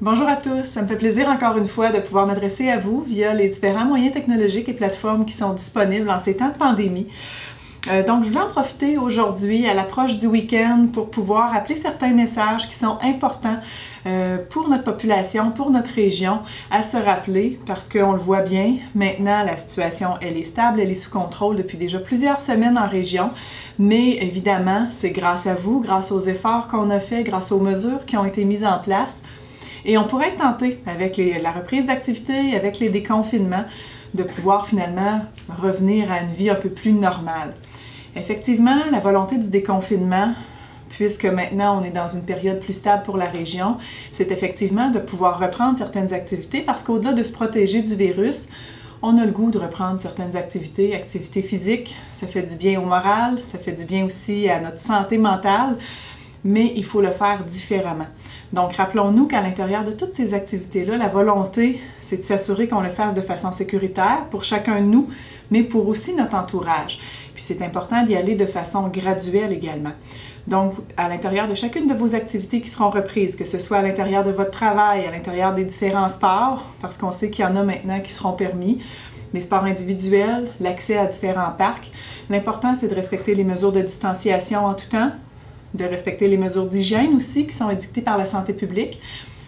Bonjour à tous, ça me fait plaisir encore une fois de pouvoir m'adresser à vous via les différents moyens technologiques et plateformes qui sont disponibles en ces temps de pandémie. Donc, je voulais en profiter aujourd'hui à l'approche du week-end pour pouvoir appeler certains messages qui sont importants pour notre population, pour notre région, à se rappeler parce qu'on le voit bien, maintenant la situation elle est stable, elle est sous contrôle depuis déjà plusieurs semaines en région, mais évidemment c'est grâce à vous, grâce aux efforts qu'on a faits, grâce aux mesures qui ont été mises en place. Et on pourrait être tenté, avec la reprise d'activité, avec les déconfinements, de pouvoir finalement revenir à une vie un peu plus normale. Effectivement, la volonté du déconfinement, puisque maintenant on est dans une période plus stable pour la région, c'est effectivement de pouvoir reprendre certaines activités parce qu'au-delà de se protéger du virus, on a le goût de reprendre certaines activités physiques. Ça fait du bien au moral, ça fait du bien aussi à notre santé mentale, mais il faut le faire différemment. Donc, rappelons-nous qu'à l'intérieur de toutes ces activités-là, la volonté, c'est de s'assurer qu'on le fasse de façon sécuritaire pour chacun de nous, mais pour aussi notre entourage. Puis c'est important d'y aller de façon graduelle également. Donc, à l'intérieur de chacune de vos activités qui seront reprises, que ce soit à l'intérieur de votre travail, à l'intérieur des différents sports, parce qu'on sait qu'il y en a maintenant qui seront permis, des sports individuels, l'accès à différents parcs, l'important c'est de respecter les mesures de distanciation en tout temps, de respecter les mesures d'hygiène aussi qui sont édictées par la santé publique.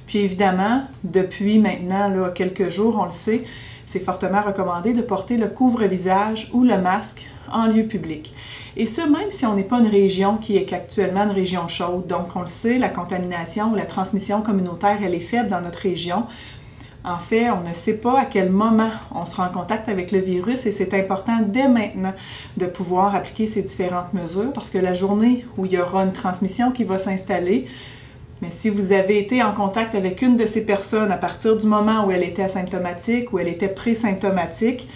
Puis évidemment, depuis maintenant là, quelques jours, on le sait, c'est fortement recommandé de porter le couvre-visage ou le masque en lieu public. Et ce, même si on n'est pas une région qui est actuellement une région chaude. Donc on le sait, la contamination ou la transmission communautaire, elle est faible dans notre région. En fait, on ne sait pas à quel moment on sera en contact avec le virus et c'est important dès maintenant de pouvoir appliquer ces différentes mesures parce que la journée où il y aura une transmission qui va s'installer, mais si vous avez été en contact avec une de ces personnes à partir du moment où elle était asymptomatique ou elle était présymptomatique,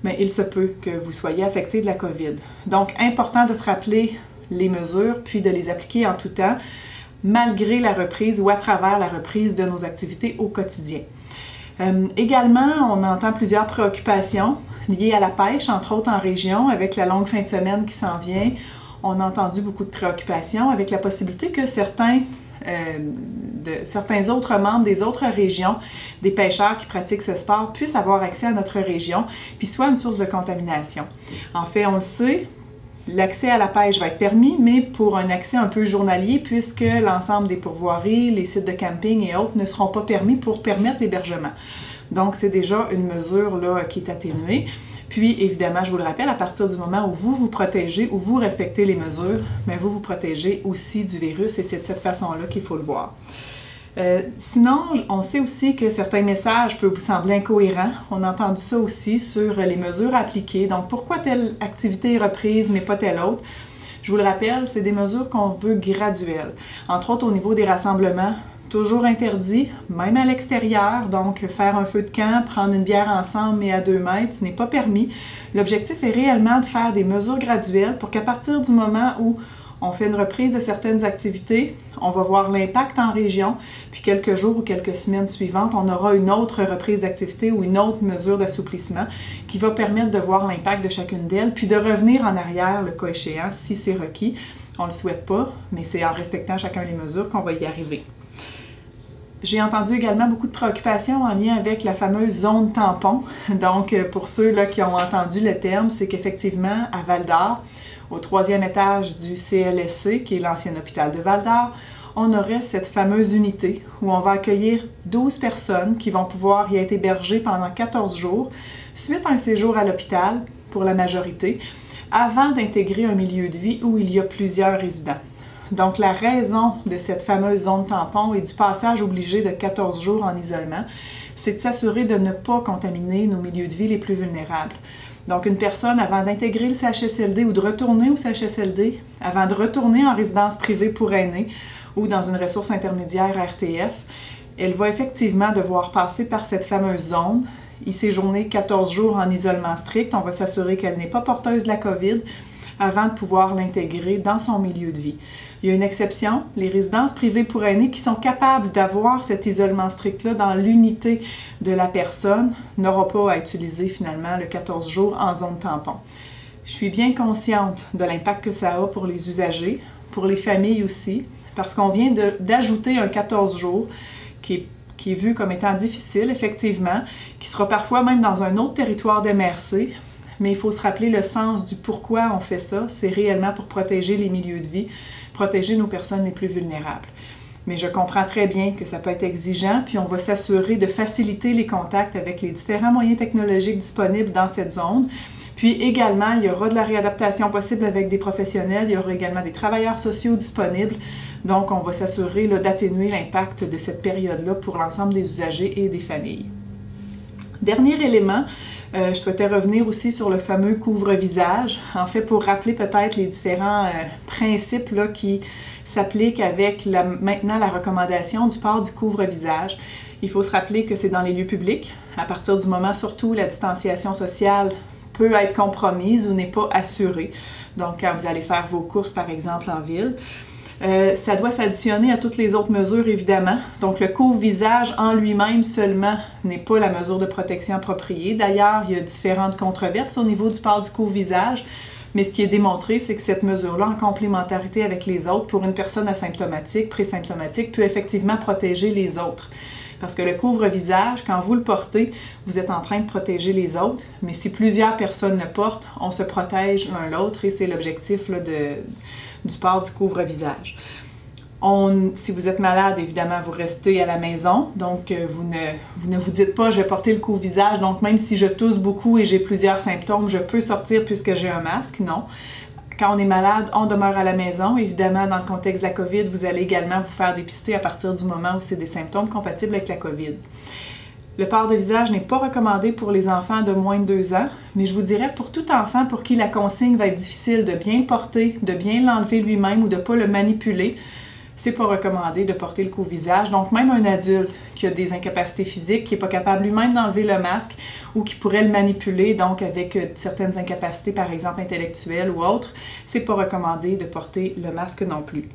mais il se peut que vous soyez affecté de la COVID. Donc, important de se rappeler les mesures puis de les appliquer en tout temps, malgré la reprise ou à travers la reprise de nos activités au quotidien. Également, on entend plusieurs préoccupations liées à la pêche, entre autres en région, avec la longue fin de semaine qui s'en vient. On a entendu beaucoup de préoccupations avec la possibilité que certains autres membres des autres régions, des pêcheurs qui pratiquent ce sport, puissent avoir accès à notre région, puis soit une source de contamination. En fait, on le sait, l'accès à la pêche va être permis, mais pour un accès un peu journalier, puisque l'ensemble des pourvoiries, les sites de camping et autres ne seront pas permis pour permettre l'hébergement. Donc, c'est déjà une mesure là, qui est atténuée. Puis, évidemment, je vous le rappelle, à partir du moment où vous vous protégez, où vous respectez les mesures, mais vous vous protégez aussi du virus et c'est de cette façon-là qu'il faut le voir. Sinon, on sait aussi que certains messages peuvent vous sembler incohérents. On a entendu ça aussi sur les mesures appliquées. Donc, pourquoi telle activité est reprise, mais pas telle autre? Je vous le rappelle, c'est des mesures qu'on veut graduelles. Entre autres, au niveau des rassemblements, toujours interdit, même à l'extérieur. Donc, faire un feu de camp, prendre une bière ensemble, mais à 2 mètres, ce n'est pas permis. L'objectif est réellement de faire des mesures graduelles pour qu'à partir du moment où on fait une reprise de certaines activités, on va voir l'impact en région, puis quelques jours ou quelques semaines suivantes, on aura une autre reprise d'activité ou une autre mesure d'assouplissement qui va permettre de voir l'impact de chacune d'elles, puis de revenir en arrière le cas échéant si c'est requis. On ne le souhaite pas, mais c'est en respectant chacun les mesures qu'on va y arriver. J'ai entendu également beaucoup de préoccupations en lien avec la fameuse zone tampon. Donc, pour ceux là, qui ont entendu le terme, c'est qu'effectivement, à Val-d'Or, au 3e étage du CLSC, qui est l'ancien hôpital de Val-d'Or, on aurait cette fameuse unité où on va accueillir 12 personnes qui vont pouvoir y être hébergées pendant 14 jours, suite à un séjour à l'hôpital, pour la majorité, avant d'intégrer un milieu de vie où il y a plusieurs résidents. Donc, la raison de cette fameuse zone tampon et du passage obligé de 14 jours en isolement, c'est de s'assurer de ne pas contaminer nos milieux de vie les plus vulnérables. Donc, une personne, avant d'intégrer le CHSLD ou de retourner au CHSLD, avant de retourner en résidence privée pour aînés ou dans une ressource intermédiaire RTF, elle va effectivement devoir passer par cette fameuse zone, y séjourner 14 jours en isolement strict. On va s'assurer qu'elle n'est pas porteuse de la COVID avant de pouvoir l'intégrer dans son milieu de vie. Il y a une exception, les résidences privées pour aînés qui sont capables d'avoir cet isolement strict-là dans l'unité de la personne n'auront pas à utiliser finalement le 14 jours en zone tampon. Je suis bien consciente de l'impact que ça a pour les usagers, pour les familles aussi, parce qu'on vient d'ajouter un 14 jours qui est qui est vu comme étant difficile, effectivement, qui sera parfois même dans un autre territoire de MRC, mais il faut se rappeler le sens du pourquoi on fait ça. C'est réellement pour protéger les milieux de vie, protéger nos personnes les plus vulnérables. Mais je comprends très bien que ça peut être exigeant, puis on va s'assurer de faciliter les contacts avec les différents moyens technologiques disponibles dans cette zone. Puis également, il y aura de la réadaptation possible avec des professionnels, il y aura également des travailleurs sociaux disponibles. Donc, on va s'assurer d'atténuer l'impact de cette période-là pour l'ensemble des usagers et des familles. Dernier élément, je souhaitais revenir aussi sur le fameux couvre-visage, en fait pour rappeler peut-être les différents principes là, qui s'appliquent avec maintenant la recommandation du port du couvre-visage. Il faut se rappeler que c'est dans les lieux publics, à partir du moment surtout où la distanciation sociale peut être compromise ou n'est pas assurée. Donc quand vous allez faire vos courses par exemple en ville. Ça doit s'additionner à toutes les autres mesures, évidemment. Donc, le couvre-visage en lui-même seulement n'est pas la mesure de protection appropriée. D'ailleurs, il y a différentes controverses au niveau du port du couvre-visage, mais ce qui est démontré, c'est que cette mesure-là, en complémentarité avec les autres, pour une personne asymptomatique, présymptomatique, peut effectivement protéger les autres. Parce que le couvre-visage, quand vous le portez, vous êtes en train de protéger les autres, mais si plusieurs personnes le portent, on se protège l'un l'autre et c'est l'objectif du port du couvre-visage. Si vous êtes malade, évidemment, vous restez à la maison, donc vous ne vous dites pas « je vais porter le couvre-visage », donc même si je tousse beaucoup et j'ai plusieurs symptômes, je peux sortir puisque j'ai un masque, non. Quand on est malade, on demeure à la maison. Évidemment, dans le contexte de la COVID, vous allez également vous faire dépister à partir du moment où c'est des symptômes compatibles avec la COVID. Le port de visage n'est pas recommandé pour les enfants de moins de 2 ans, mais je vous dirais pour tout enfant pour qui la consigne va être difficile de bien le porter, de bien l'enlever lui-même ou de ne pas le manipuler, c'est pas recommandé de porter le couvre-visage. Donc même un adulte qui a des incapacités physiques, qui n'est pas capable lui-même d'enlever le masque ou qui pourrait le manipuler, donc avec certaines incapacités par exemple intellectuelles ou autres, c'est pas recommandé de porter le masque non plus.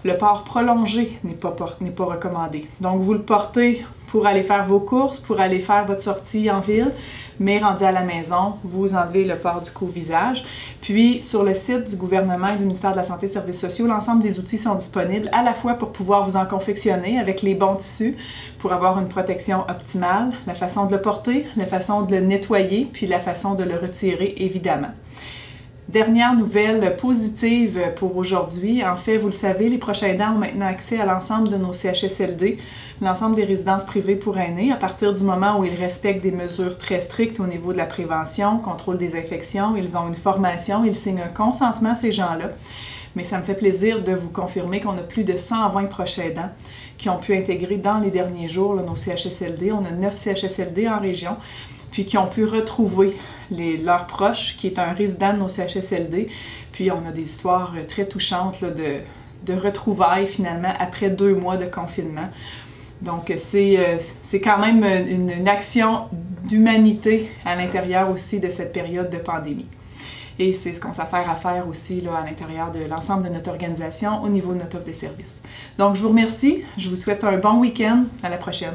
Le port prolongé n'est pas recommandé. Donc vous le portez pour aller faire vos courses, pour aller faire votre sortie en ville, mais rendu à la maison, vous enlevez le port du couvre-visage. Puis, sur le site du gouvernement et du ministère de la Santé et des Services sociaux, l'ensemble des outils sont disponibles à la fois pour pouvoir vous en confectionner avec les bons tissus, pour avoir une protection optimale, la façon de le porter, la façon de le nettoyer, puis la façon de le retirer, évidemment. Dernière nouvelle positive pour aujourd'hui, en fait, vous le savez, les proches aidants ont maintenant accès à l'ensemble de nos CHSLD, l'ensemble des résidences privées pour aînés, à partir du moment où ils respectent des mesures très strictes au niveau de la prévention, contrôle des infections, ils ont une formation, ils signent un consentement, ces gens-là. Mais ça me fait plaisir de vous confirmer qu'on a plus de 120 proches aidants qui ont pu intégrer dans les derniers jours nos CHSLD. On a 9 CHSLD en région, puis qui ont pu retrouver leurs proches, qui est un résident de nos CHSLD. Puis on a des histoires très touchantes là, de retrouvailles finalement après 2 mois de confinement. Donc c'est quand même une action d'humanité à l'intérieur aussi de cette période de pandémie. Et c'est ce qu'on s'affaire à faire aussi là, à l'intérieur de l'ensemble de notre organisation au niveau de notre offre de services. Donc je vous remercie, je vous souhaite un bon week-end, à la prochaine.